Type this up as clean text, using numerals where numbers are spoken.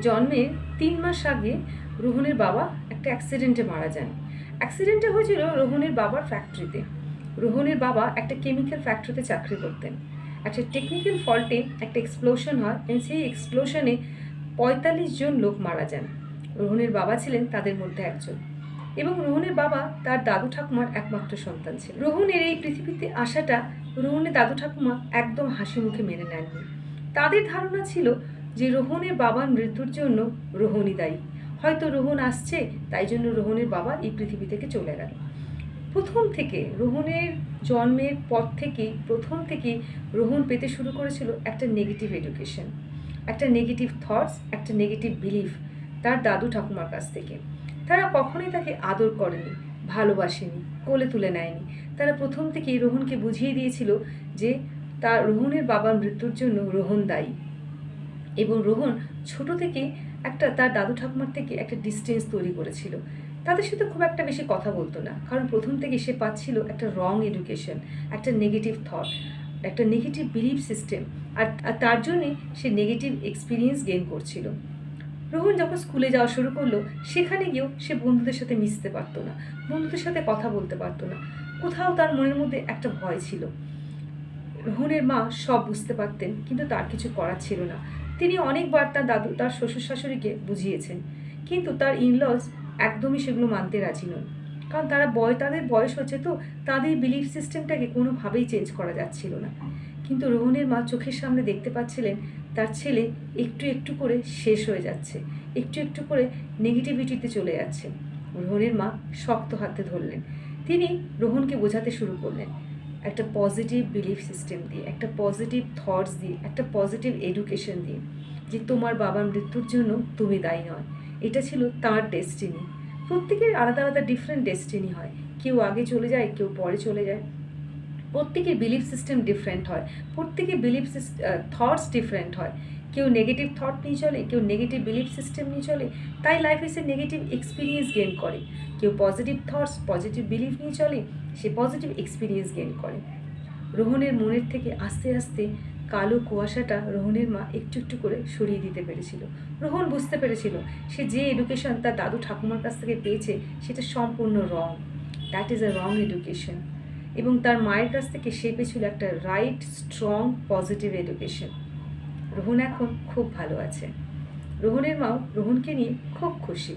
জন্মের 3 মাস আগে রোহনের বাবা একটা অ্যাক্সিডেন্টে মারা যান। অ্যাক্সিডেন্টটা হয়েছিল রোহনের বাবার ফ্যাক্টরিতে। রোহনের বাবা একটা কেমিক্যাল ফ্যাক্টরিতে চাকরি করতেন। একটা টেকনিক্যাল ফল্টে একটা এক্সপ্লোশন হয় এবং সেই এক্সপ্লোশনে 45 জন লোক মারা যান। রোহনের বাবা ছিলেন তাদের মধ্যে একজন, এবং রোহনের বাবা তার দাদু ঠাকুমার একমাত্র সন্তান ছিল। রোহনের এই পৃথিবীতে আসাটা রোহনের দাদু ঠাকুমা একদম হাসি মুখে মেনে নেননি। তাদের ধারণা ছিল যে রোহনের বাবার মৃত্যুর জন্য রোহনই দায়ী। হয়তো রোহন আসছে, তাই জন্য রোহনের বাবা এই পৃথিবী থেকে চলে গেল। প্রথম থেকে রোহনের জন্মের পর থেকে রোহন পেতে শুরু করেছিল একটা নেগেটিভ এডুকেশন, একটা নেগেটিভ থটস, একটা নেগেটিভ বিলিফ তার দাদু ঠাকুমার কাছ থেকে। তারা কখনোই তাকে আদর করেনি, ভালোবাসেনি, কোলে তুলে নেয়নি। তারা প্রথম থেকেই রোহনকে বুঝিয়ে দিয়েছিল যে তার রোহনের বাবার মৃত্যুর জন্য রোহন দায়ী। এবং রোহন ছোট থেকে তার দাদু ঠাকুমার থেকে একটা ডিস্টেন্স তৈরি করেছিল। তাদের সাথে খুব একটা বেশি কথা বলতো না, কারণ প্রথম থেকে সে পাচ্ছিল একটা রং এডুকেশন, একটা নেগেটিভ থট, একটা নেগেটিভ বিলিফ সিস্টেম, আর তার জন্যে সে নেগেটিভ এক্সপিরিয়েন্স গেইন করছিল। রোহন যখন স্কুলে যাওয়া শুরু করলো, সেখানে গিয়েও সে বন্ধুদের সাথে মিশতে পারতো না, বন্ধুদের সাথে কথা বলতে পারতো না। কোথাও তার মনের মধ্যে একটা ভয় ছিল। রোহনের মা সব বুঝতে পারতেন, কিন্তু তার কিছু করার ছিল না। তিনি অনেকবার তার শ্বশুর শাশুড়িকে বুঝিয়েছেন, কিন্তু তার ইনলজ একদমই সেগুলো মানতে রাজি নন। কারণ তাদের বয়স হচ্ছে, তো তাদের বিলিফ সিস্টেমটাকে কোনোভাবেই চেঞ্জ করা যাচ্ছিল না। কিন্তু রোহনের মা চোখের সামনে দেখতে পাচ্ছিলেন তার ছেলে একটু একটু করে শেষ হয়ে যাচ্ছে, একটু একটু করে নেগেটিভিটিতে চলে যাচ্ছে। রোহনের মা শক্ত হাতে ধরলেন। তিনি রোহনকে বোঝাতে শুরু করলেন একটা পজিটিভ বিলিফ সিস্টেম দিয়ে, একটা পজিটিভ থটস দিয়ে, একটা পজিটিভ এডুকেশন দিয়ে, যে তোমার বাবার মৃত্যুর জন্য তুমি দায়ী নয়। এটা ছিল তার ডেস্টিনি। প্রত্যেকের আলাদা আলাদা ডিফারেন্ট ডেস্টিনি হয়। কেউ আগে চলে যায়, কেউ পরে চলে যায়। প্রত্যেকের বিলিফ সিস্টেম ডিফারেন্ট হয়, প্রত্যেকের বিলিফ থটস ডিফারেন্ট হয়। কেউ নেগেটিভ থট নিয়ে চলে, কেউ নেগেটিভ বিলিফ সিস্টেম নিয়ে চলে, তাই লাইফে সে নেগেটিভ এক্সপিরিয়েন্স গেইন করে। কেউ পজিটিভ থটস, পজিটিভ বিলিফ নিয়ে চলে, সে পজিটিভ এক্সপিরিয়েন্স গেইন করে। রোহনের মনের থেকে আস্তে আস্তে কালো কুয়াশাটা রোহনের মা একটু একটু করে সরিয়ে দিতে পেরেছিল। রোহন বুঝতে পেরেছিল সে যে এডুকেশন তার দাদু ঠাকুমার কাছ থেকে পেয়েছে সেটা সম্পূর্ণ wrong, that is a wrong education. এবং তার মায়ের কাছ থেকে সে পেয়েছিল একটা right, strong, positive education. Rohan এখন খুব ভালো আছে। রোহনের মাও রোহনকে নিয়ে খুব খুশি।